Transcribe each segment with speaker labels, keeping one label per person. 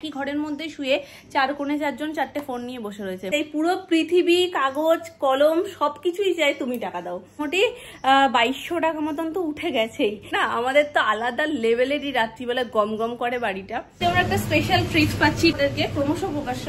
Speaker 1: কি ঘরের মধ্যে শুয়ে চার কোণে চারজন চারটে ফোন নিয়ে বসে রয়েছে। এই পুরো পৃথিবী, কাগজ, কলম সবকিছুই চাই তুমি টাকা দাও। মোটামুটি 2200 টাকা মতন তো উঠে গেছেই না। আমাদের তো আলাদা লেভেলেরই রাত্রিবেলা গম গম করে বাড়িটা। আমরা একটা স্পেশাল ট্রিট পাচ্ছি এদেরকে, ক্রমশ প্রকাশ্য।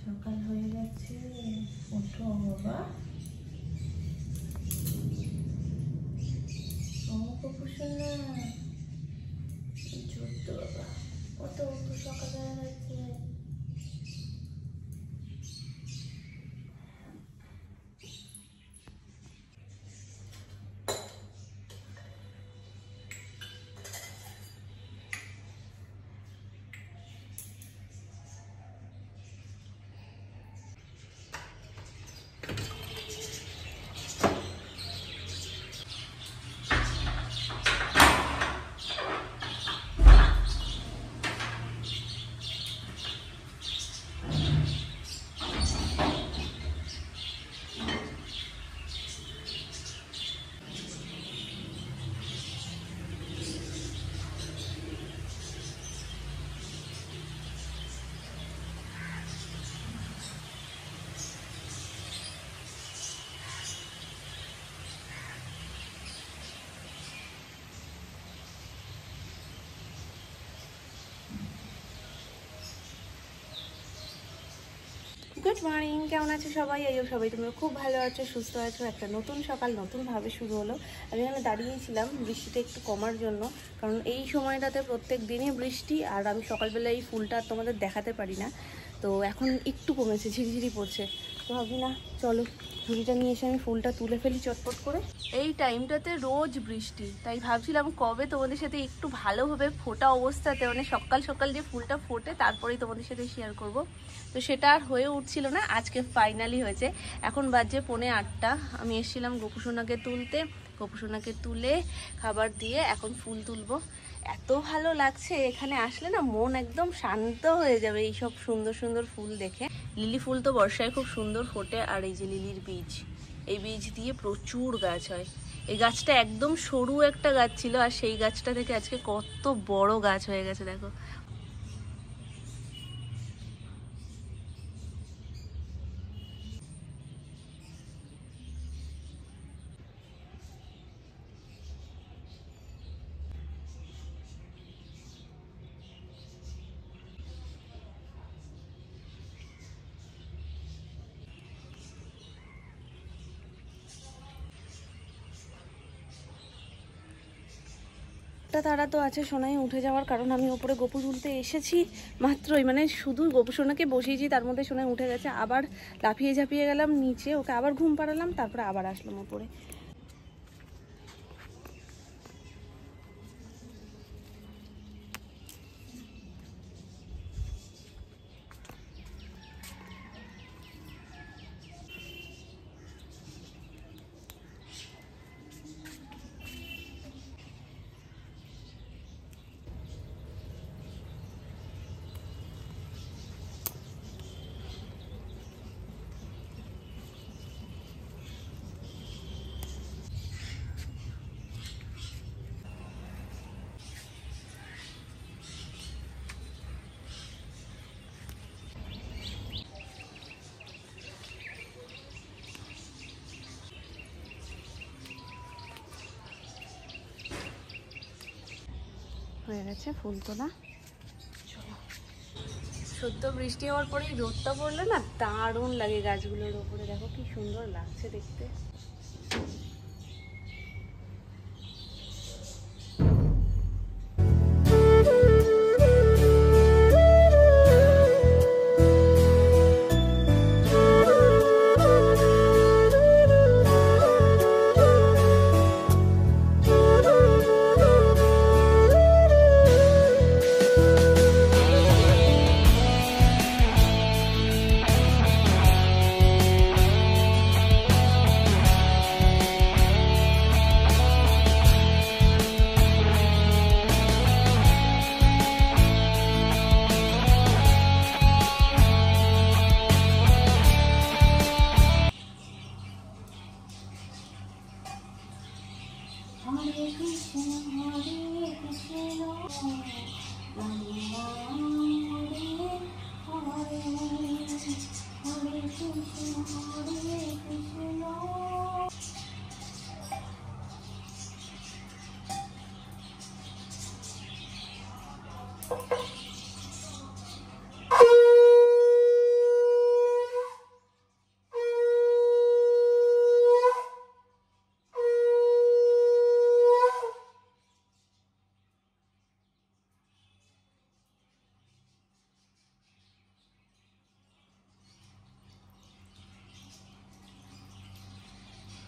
Speaker 1: সকাল হয়ে গেছে, ওঠো বাবা। ছোট্ট বাবা, কত সকাল হয়ে গেছে। গুড মর্নিং, কেমন আছো সবাই? আইও সবাই তোমরা খুব ভালো আছো, সুস্থ আছো। একটা নতুন সকাল নতুনভাবে শুরু হলো। আমি এখানে দাঁড়িয়েছিলাম বৃষ্টিটা একটু কমার জন্য, কারণ এই সময়টাতে প্রত্যেক দিনই বৃষ্টি, আর আমি সকালবেলা এই ফুলটা তোমাদের দেখাতে পারি না। তো এখন একটু কমেছে, ঝিরিঝিরি পড়ছে। তো ভাবি না চলো ঝুড়িটা নিয়ে এসে আমি ফুলটা তুলে ফেলি চটপট করে। এই টাইমটাতে রোজ বৃষ্টি, তাই ভাবছিলাম কবে তোমাদের সাথে একটু ভালোভাবে ফোটা অবস্থাতে, মানে সকাল সকাল যে ফুলটা ফোটে তারপরেই তোমাদের সাথে শেয়ার করব। তো সেটা আর হয়ে উঠছিল না, আজকে ফাইনালি হয়েছে। এখন বাজে 7:45। আমি এসেছিলাম গোপুসোনাকে তুলতে, গোপুসোনাকে তুলে খাবার দিয়ে এখন ফুল তুলবো। এত ভালো লাগছে এখানে আসলে না, মন একদম শান্ত হয়ে যাবে এই সব সুন্দর সুন্দর ফুল দেখে। লিলি ফুল তো বর্ষায় খুব সুন্দর ফোটে, আর এই যে লিলির বীজ, এই বীজ দিয়ে প্রচুর গাছ হয়। এই গাছটা একদম সরু একটা গাছ ছিল, আর সেই গাছটা থেকে আজকে কত বড় গাছ হয়ে গেছে দেখো। তারা তো আছে সোনাই উঠে যাওয়ার, কারণ আমি ওপরে গোপু তুলতে এসেছি মাত্রই, মানে শুধু গোপু সোনাকে বসিয়েছি, তার মধ্যে সোনাই উঠে গেছে। আবার লাফিয়ে ঝাঁপিয়ে গেলাম নিচে, ওকে আবার ঘুম পাড়ালাম, তারপরে আবার আসলাম ওপরে। হয়ে গেছে ফুল তোলা। চলো, সদ্য বৃষ্টি হওয়ার পরেই রোদটা পড়লে না দারুণ লাগে গাছগুলোর ওপরে। দেখো কি সুন্দর লাগছে দেখতে।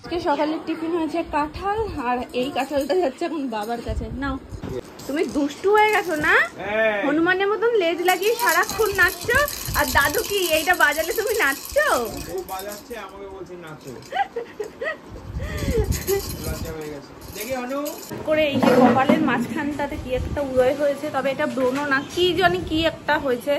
Speaker 1: আজকে সকালের টিফিন হয়েছে কাঁঠাল, আর এই কাঁঠালটা যাচ্ছে এখন বাবার কাছে। নাও, তুমি দুষ্টু হয়ে গেছো না? হনুমানের মতন লেজ লাগিয়ে সারাক্ষণ নাচছো, আর দাদু কি এইটা বাজালে তুমি নাচছো?
Speaker 2: ও বাজাচ্ছে, আমাকে বলছে নাচো। দেখি অনু
Speaker 1: করে এই যে কপালের মাঝখানটাতে কি একটা উদয় হয়েছে, তবে এটা ব্রণ না, কি জানি কি একটা হয়েছে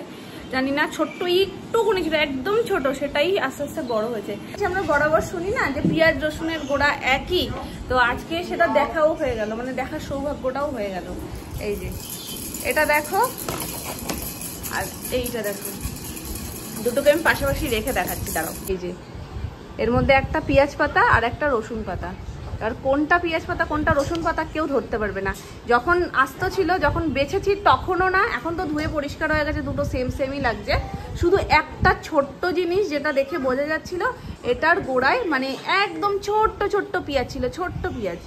Speaker 1: জানি না, ছোট্ট একটুকুনি ছিল, একদম ছোট, সেটাই আস্তে আস্তে বড় হয়েছে। আমরা বরাবর শুনি না যে পেঁয়াজ রসুনের গোড়া একই, তো আজকে সেটা দেখাও হয়ে গেল, মানে দেখার সৌভাগ্যটাও হয়ে গেল। এই যে এটা দেখো আর এইটা দেখো, দুটোকে আমি পাশাপাশি রেখে দেখাচ্ছি, দাঁড়াও। এই যে এর মধ্যে একটা পেঁয়াজ পাতা আর একটা রসুন পাতা, আর কোনটা পেঁয়াজ পাতা কোনটা রসুন পাতা কেউ ধরতে পারবে না। যখন আস্ত ছিল, যখন বেছেছি তখনও না, এখন তো ধুয়ে পরিষ্কার হয়ে গেছে, দুটো সেম সেমই লাগছে। শুধু একটা ছোট্ট জিনিস যেটা দেখে বোঝা যাচ্ছিল, এটার গোড়ায় মানে একদম ছোট্ট ছোট্ট পেঁয়াজ ছিল, ছোট্ট পেঁয়াজ।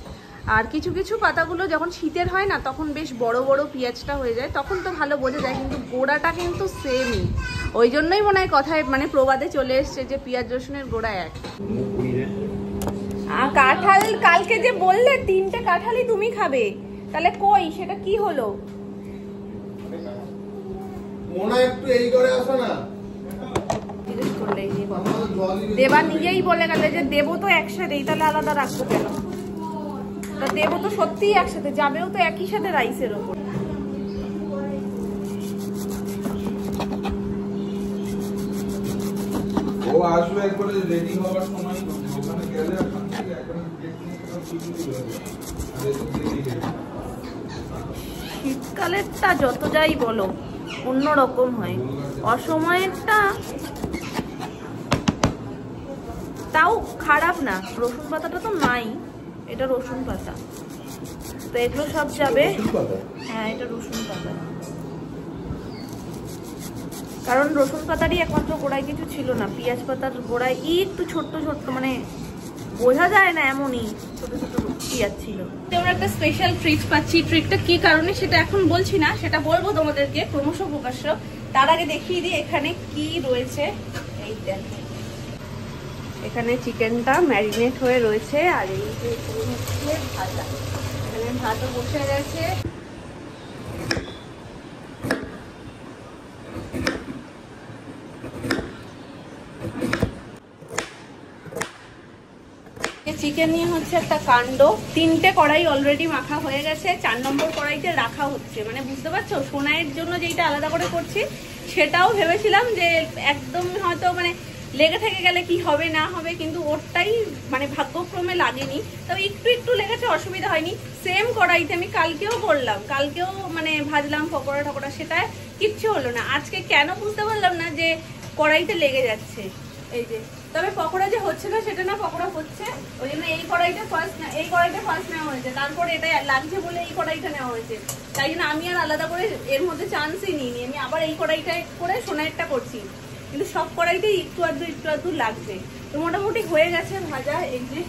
Speaker 1: আর কিছু কিছু পাতাগুলো যখন শীতের হয় না, তখন বেশ বড় বড় পেঁয়াজটা হয়ে যায়, তখন তো ভালো বোঝা যায়, কিন্তু গোড়াটা কিন্তু সেমই। ওই জন্যই মনে হয় কথায় মানে প্রবাদে চলে এসছে যে পেঁয়াজ রসুনের গোড়া এক। কাঁঠাল কালকে যে বললে 3টে কাঁঠালই তুমি খাবে, তাহলে কই সেটা কি হলো?
Speaker 2: মোনা একটু এই করে আসো না।
Speaker 1: দেবা নিজেই বলে গেল যে দেবো তো একসাথেই, তাহলে আলাদা রাখবো কেন? তা দেবো তো সত্যিই একসাথে, যাবেও তো একই সাথে রাইসের ওপর।
Speaker 2: ও আসবে একবারে রেডি হওয়ার সময়, ওখানে গেলে
Speaker 1: শীতকালেরটা যত যাই বলো অন্যরকম হয়, অসময়েরটা তাও খারাপ না। রসুন পাতাটা তো নাই, এটা রসুন পাতা, তো এগুলো সব যাবে। হ্যাঁ, এটা রসুন পাতা, কারণ রসুন পাতারই একমাত্র গোড়ায় কিছু ছিল না, পেঁয়াজ পাতার গোড়ায় একটু ছোট্ট ছোট্ট, মানে বোঝা যায় না এমনই ছোট ছোট পেঁয়াজ ছিল। আমরা একটা স্পেশাল ট্রিট পাচ্ছি, ট্রিটটা কি কারণে সেটা এখন বলছি না, সেটা বলবো তোমাদেরকে ক্রমশ প্রকাশ্য। তার আগে দেখিয়ে দিই এখানে কি রয়েছে। এই দেখো, এখানে চিকেনটা ম্যারিনেট হয়ে রয়েছে, আর এই যে হচ্ছে ভাজা, এখানে ভাতও বসে গেছে। চিকেন নিয়ে হচ্ছে একটা কাণ্ড, 3টে কড়াই অলরেডি মাখা হয়ে গেছে, 4 নম্বর কড়াইতে রাখা হচ্ছে, মানে বুঝতে পারছো সোনাইয়ের জন্য যেটা আলাদা করে করছি, সেটাও ভেবেছিলাম যে একদম হয়তো মানে লেগে থেকে গেলে কি হবে না হবে, কিন্তু ওরটাই মানে ভাগ্যক্রমে লাগেনি, তবে একটু একটু লেগেছে, অসুবিধা হয়নি। সেম কড়াইতে আমি কালকেও করলাম, কালকেও মানে ভাজলাম পকোড়া টকোড়া, সেটা কিচ্ছু হলো না। আজকে কেন বুঝতে পারলাম না যে কড়াইতে লেগে যাচ্ছে। এই যে তবে পকোড়া যে হচ্ছে না সেটা না, পকোড়া হচ্ছে। ওই জন্য এই কড়াইটা ফার্স্ট নেওয়া হয়েছে, তারপরে এটা লাগছে বলে এই কড়াইটা নেওয়া হয়েছে। তাই জন্য আমি আর আলাদা করে এর মধ্যে চান্সই নিইনি, আমি আবার এই কড়াইটায় করে সোনারটা করছি। কিন্তু সব কড়াইতেই একটু আধটু লাগছে। তো মোটামুটি হয়ে গেছে ভাজা, এই যে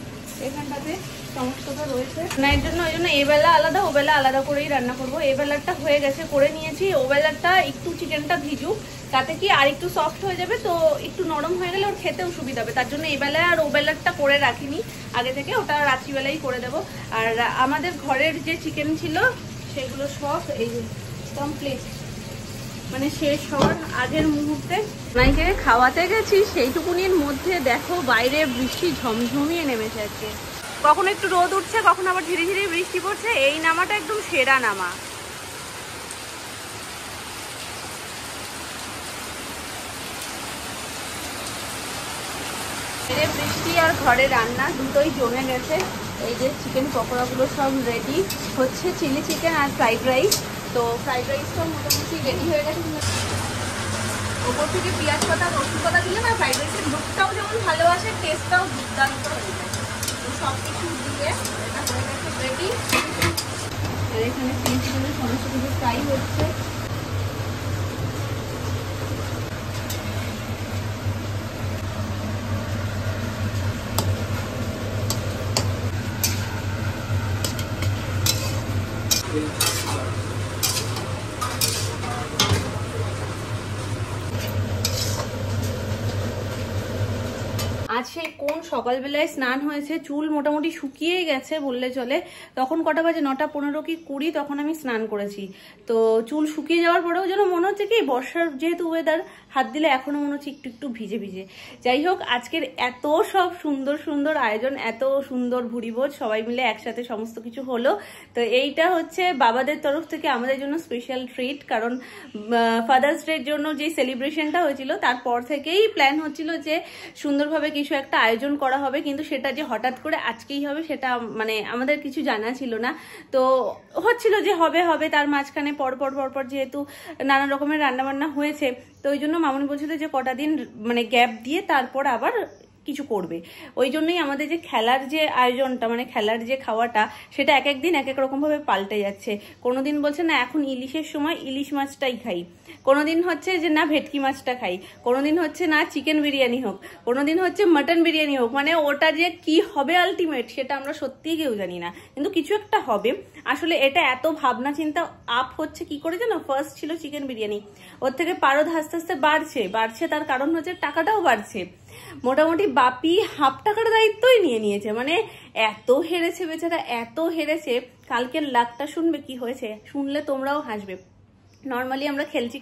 Speaker 1: এখানটাতে সমস্তটা রয়েছে না। এর জন্য ওই জন্য এবেলা আলাদা ওবেলা আলাদা করেই রান্না করবো। এবেলারটা হয়ে গেছে, করে নিয়েছি। ওবেলারটা একটু চিকেনটা ভিজুক, তাতে কি আর একটু সফট হয়ে যাবে, তো একটু নরম হয়ে গেলে ওর খেতেও সুবিধা হবে। তার জন্য এবেলা আর ওবেলারটা করে রাখিনি আগে থেকে, ওটা রাত্রিবেলাই করে দেবো। আর আমাদের ঘরের যে চিকেন ছিল সেগুলো সব এই কমপ্লিট, মানে শেষ হওয়ার আগের মুহূর্তে নাইকে খাওয়াতে গেছি। সেইটুকুনির মধ্যে দেখো বাইরে বৃষ্টি ঝমঝমিয়ে নেমেছে আজকে। কখনো একটু রোদ উঠছে, কখনো আবার ধীরে ধীরে বৃষ্টি পড়ছে। এই নামাটা একদম সেরা নামা। বৃষ্টি আর ঘরে রান্না দুটোই জমে গেছে। এই যে চিকেন পকোড়াগুলো সব রেডি হচ্ছে, চিলি চিকেন আর ফ্রাইড রাইস। তো ফ্রাইড রাইসটাও মোটামুটি রেডি হয়ে গেছে। ওপর থেকে পেঁয়াজ পাতা রসুন পাতা দিলে না ফ্রাইড রাইসের লুকটাও যেমন ভালো আসে, টেস্টটাও দুর্দান্ত হয়ে যায়। তো সব কিছু দিয়ে এটা হয়ে গেছে রেডি। আর এখানে চিকেনের সমস্ত কিছু ফ্রাই হচ্ছে। আজ সেই কোন সকালবেলায় স্নান হয়েছে, চুল মোটামুটি শুকিয়ে গেছে বললে চলে। তখন কটা বাজে, 9:15 কি 20, তখন আমি স্নান করেছি। তো চুল শুকিয়ে যাওয়ার পরেও যেন মনে হচ্ছে কি বর্ষার যেহেতু ওয়েদার, হাত দিলে এখনো মনে হচ্ছে একটু একটু ভিজে ভিজে। যাই হোক, আজকের এত সব সুন্দর সুন্দর আয়োজন, এত সুন্দর ভুরিভোজ, সবাই মিলে একসাথে সমস্ত কিছু হলো। তো এইটা হচ্ছে বাবাদের তরফ থেকে আমাদের জন্য স্পেশাল ট্রিট। কারণ ফাদার্স ডের জন্য যে সেলিব্রেশনটা হয়েছিল তারপর থেকেই প্ল্যান হচ্ছিল যে সুন্দরভাবে কিছু একটা আয়োজন করা হবে, কিন্তু সেটা যে হঠাৎ করে আজকেই হবে সেটা মানে আমাদের কিছু জানা ছিল না। তো হচ্ছিল যে হবে হবে, তার মাঝখানে পরপর যেহেতু নানা রকমের রান্নাবান্না হয়েছে, তো ওই জন্য মামনি বলছিল যে কটা দিন মানে গ্যাপ দিয়ে তারপর আবার কিছু করবে। ওই জন্যই আমাদের যে খেলার যে আয়োজনটা, মানে খেলার যে খাওয়াটা, সেটা এক একদিন এক এক রকম ভাবে পাল্টে যাচ্ছে। কোনোদিন বলছে না এখন ইলিশের সময় ইলিশ মাছটাই খাই, কোনোদিন হচ্ছে যে না ভেটকি মাছটা খাই, কোনোদিন হচ্ছে না চিকেন বিরিয়ানি হোক, কোনোদিন হচ্ছে মাটন বিরিয়ানি হোক। মানে ওটা যে কি হবে আলটিমেট সেটা আমরা সত্যিই কেউ জানি না, কিন্তু কিছু একটা হবে। আসলে এটা এত ভাবনা চিন্তা আপ হচ্ছে কি করে জানো? ফার্স্ট ছিল চিকেন বিরিয়ানি, ওর থেকে পারদ আস্তে আস্তে বাড়ছে। তার কারণ হচ্ছে টাকাটাও বাড়ছে। মোটামুটি বাপি হাফ টাকার দায়িত্বই নিয়ে নিয়েছে। মানে এত হেরেছে বেচারা, এত হেরেছে। কালকের লাখটা শুনবে কি হয়েছে, শুনলে তোমরাও হাসবে। নর্মালি আমরা খেলছি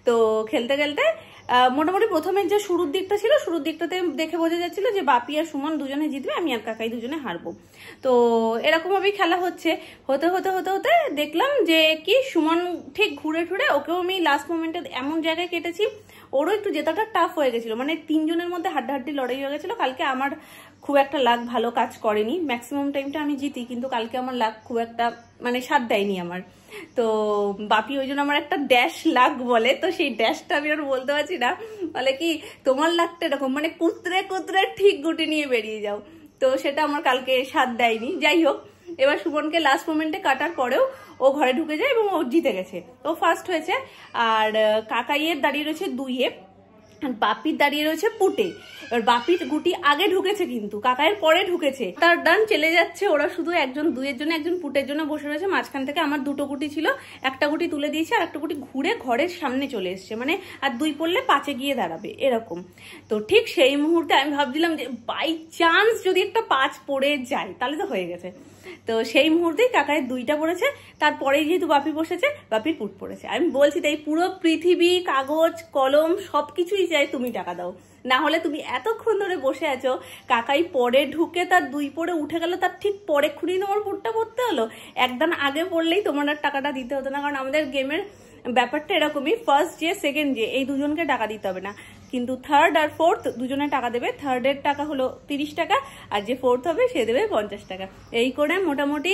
Speaker 1: তো খেলতে মোটামুটি প্রথমে যে শুরুর দিকটা ছিল, শুরুর দিকটাতে দেখে বোঝা যাচ্ছিল যে বাপি আর সুমন দুজনে জিতবে, আমি আর কাকাই দুজনে হারবো। তো এরকম ভাবেই খেলা হতে দেখলাম যে কি সুমন ঠিক ঘুরে ওকেও আমি লাস্ট মোমেন্টে এমন জায়গায় কেটেছি, ওরও একটু জেতাটা টাফ হয়ে গেছিল। মানে তিনজনের মধ্যে হাড্ডাহাড্ডি লড়াই হয়ে গেছিল। কালকে আমার খুব একটা লাক ভালো কাজ করেনি, ম্যাক্সিমাম টাইমটা আমি জিতি, কিন্তু কালকে আমার লাক খুব একটা মানে সাথ দেয়নি আমার। তো বাপি ওই জন্য আমার একটা ড্যাশ লাক বলে, তো সেই ড্যাশটা আমি আর বলতে পারছি না। বলে কি তোমার লাকটা এরকম মানে কুতরে ঠিক গুটি নিয়ে বেরিয়ে যাও, তো সেটা আমার কালকে সাথ দেয়নি। যাই হোক, এবার সুমনকে লাস্ট মোমেন্টে কাটার পরেও ও ঘরে ঢুকে যায় এবং ও জিতে গেছে, ও ফার্স্ট হয়েছে। আর কাকাইয়ের দাঁড়িয়ে রয়েছে 2-এ, আর বাপির দাঁড়িয়ে রয়েছে পুটে। এবার বাপির গুটি আগে ঢুকেছে কিন্তু কাকাইয়ের পরে ঢুকেছে, তার ডান চলে যাচ্ছে। ওরা শুধু একজন 2-এর জন্য একজন পুটের জন্য বসে রয়েছে। মাঝখান থেকে আমার 2টো গুটি ছিল, একটা গুটি তুলে দিয়েছে আর একটা গুটি ঘুরে ঘরের সামনে চলে এসছে, মানে আর 2 পড়লে 5-এ গিয়ে দাঁড়াবে এরকম। তো ঠিক সেই মুহূর্তে আমি ভাবছিলাম যে বাই চান্স যদি একটা 5 পড়ে যায় তাহলে তো হয়ে গেছে। তো সেই মুহূর্তেই কাকায়ের 2টা পড়েছে, তারপরেই যেহেতু বাপি বসেছে, বাপির পুট পড়েছে। আমি বলছি তাই পুরো পৃথিবী, কাগজ কলম সবকিছুই চাই তুমি টাকা দাও, না হলে তুমি এতক্ষণ ধরে বসে আছো, কাকাই পরে ঢুকে তার 2 পড়ে উঠে গেল, তার ঠিক পরে খুঁড়ি তোমার পুটটা পড়তে হলো। একদম আগে পড়লেই তোমার আর টাকাটা দিতে হতো না, কারণ আমাদের গেমের ব্যাপারটা এরকমই, ফার্স্ট যে সেকেন্ড যে এই দুজনকে টাকা দিতে হবে না। কিন্তু থার্ড আর ফোর্থ দুজনে টাকা দেবে। থার্ডের টাকা হলো 30 টাকা, আর যে ফোর্থ হবে সে দেবে 50 টাকা। এই করে মোটামুটি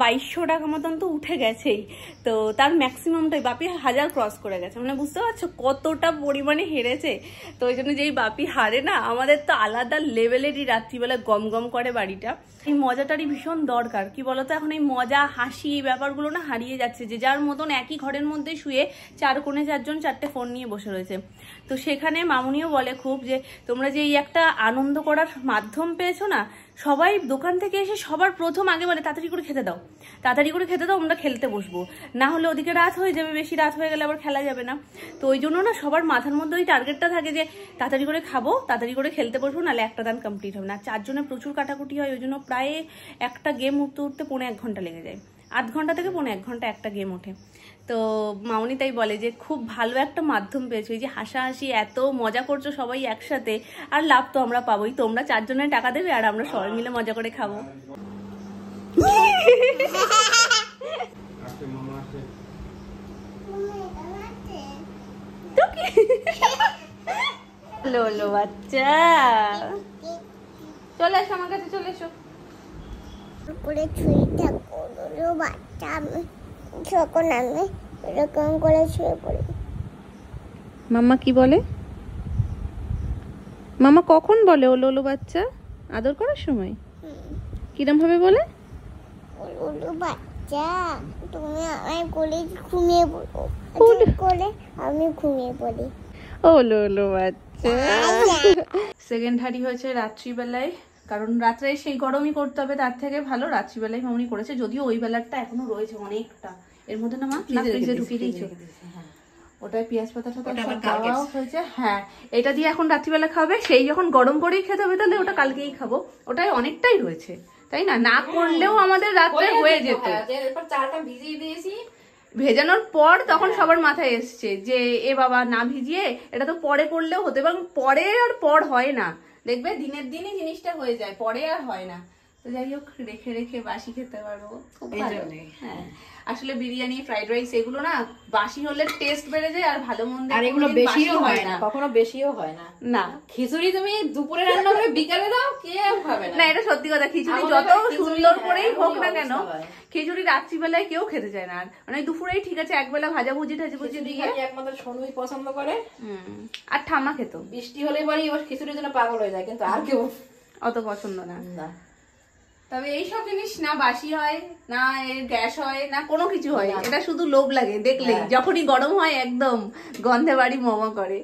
Speaker 1: 2200 টাকা মতন তো উঠে গেছেই। তো তার ম্যাক্সিমামটাই বাপি 1000 ক্রস করে গেছে, মানে বুঝতে পারছো কতটা পরিমাণে হেরেছে। তো ওই জন্য যেই বাপি হারে না, আমাদের তো আলাদা লেভেলেরই রাত্রিবেলা গম গম করে বাড়িটা। এই মজাটারই ভীষণ দরকার, কি বলতো, এখন এই মজা হাসি এই ব্যাপারগুলো না হারিয়ে যাচ্ছে। যে যার মতন একই ঘরের মধ্যে শুয়ে 4 কোণে 4 জন 4টে ফোন নিয়ে বসে রয়েছে। তো সেখানে মামুনিও বলে খুব যে তোমরা যে এই একটা আনন্দ করার মাধ্যম পেয়েছো না, সবাই দোকান থেকে এসে সবার প্রথম আগে বলে তাড়াতাড়ি করে খেতে দাও, তাড়াতাড়ি করে খেতে দাও, আমরা খেলতে বসবো, না হলে ওদিকে রাত হয়ে যাবে, বেশি রাত হয়ে গেলে আবার খেলা যাবে না। তো ওই জন্য না সবার মাথার মধ্যে ওই টার্গেটটা থাকে যে তাড়াতাড়ি করে খাবো, তাড়াতাড়ি করে খেলতে বসবো, নাহলে একটা দান কমপ্লিট হবে না। 4 জনের প্রচুর কাটাকুটি হয়, ওই জন্য প্রায় একটা গেম উঠতে উঠতে 1.5 ঘন্টা লেগে যায়, আধ ঘন্টা থেকে 1.5 ঘন্টা একটা গেম ওঠে। তো মামনি তাই বলে যে খুব ভালো একটা মাধ্যম পেয়েছো, এই যে হাসাহাসি এত মজা করছো সবাই একসাথে, আর লাভ তো আমরা পাবোই, তোমরা 4 জনের টাকা দেবে আর আমরা সবাই মিলে মজা করে খাবো। লোলো বাচ্চা চলে এসো আমার কাছে, চলে এসো।
Speaker 3: করে শুয়ে থাকো লোলো বাচ্চা, আমি যখন আমি এরকম করে শুয়ে পড়ি।
Speaker 1: মাম্মা কি বলে? মামা কখন বলে ও লোলো বাচ্চা? আদর করার সময় কিরম ভাবে বলে?
Speaker 3: লোলো বাচ্চা তুমি আমার কোলে ঘুমিয়ে পড়ো, কোলে আমি ঘুমিয়ে পড়ি।
Speaker 1: ও লোলো বাচ্চা। সেকেন্ড হাঁড়ি হয়েছে রাত্রিবেলায়, কারণ রাত্রে সেই গরমই করতে হবে, তার থেকে ভালো রাত্রিবেলায় মামনি করেছে। যদিও ওই বেলাটা এখনো রয়েছে অনেকটা, এর মধ্যে না মা ফ্রিজে ঢুকিয়ে দিয়েছো, ওটাই পেঁয়াজ পাতা দেওয়াও হয়েছে। হ্যাঁ, এটা দিয়ে এখন রাত্রিবেলা খাবে, সেই যখন গরম করেই খেতে হবে তাহলে ওটা কালকেই খাবো, ওটাই অনেকটাই রয়েছে, তাই না? না করলেও আমাদের রাত্রে হয়ে যেত।
Speaker 4: চালটা ভিজিয়ে দিয়েছি,
Speaker 1: ভেজানোর পর তখন সবার মাথায় এসছে যে এ বাবা না ভিজিয়ে এটা তো পরে করলেও হতো, এবং পরে আর পর হয় না, দেখবে দিনের দিনই জিনিসটা হয়ে যায়, পরে আর হয় না। তো যাই হোক, রেখে রেখে বাসি খেতে পারবো, খুব ভালো। হ্যাঁ, আসলে বিরিয়ানি ফ্রাইড রাইস এগুলো না বাসি হলে টেস্ট বেড়ে যায়, আর ভালো মন্দ
Speaker 4: আর এগুলো বেশিও হয় না, কখনো বেশিও হয় না।
Speaker 1: না,
Speaker 4: খিচুড়ি তুমি দুপুরে রান্না করে বিকালে দাও, কেউ খাবে না।
Speaker 1: না এটা সত্যি কথা, খিচুড়ি যত সুন্দর করেই হোক না কেন, খিচুড়ি রাত্রিবেলায় কেউ খেতে চায় না। আর মানে দুপুরেই ঠিক আছে, একবেলা ভাজাভুজি টাজাভুজি দিয়ে
Speaker 4: একমাত্র সোনুই পছন্দ করে,
Speaker 1: আর ঠামা খেত।
Speaker 4: বৃষ্টি হলে পরে এবার খিচুড়ির জন্য পাগল হয়ে যায়, কিন্তু আর কেউ
Speaker 1: অত পছন্দ না।
Speaker 4: না।
Speaker 1: তবে এইসব জিনিস না বাসি হয়, না এর গ্যাস হয়, না কোনো কিছু হয়, এটা শুধু লোভ লাগে দেখলেই। যখনই গরম হয় একদম গন্ধে বাড়ি মোমো করে।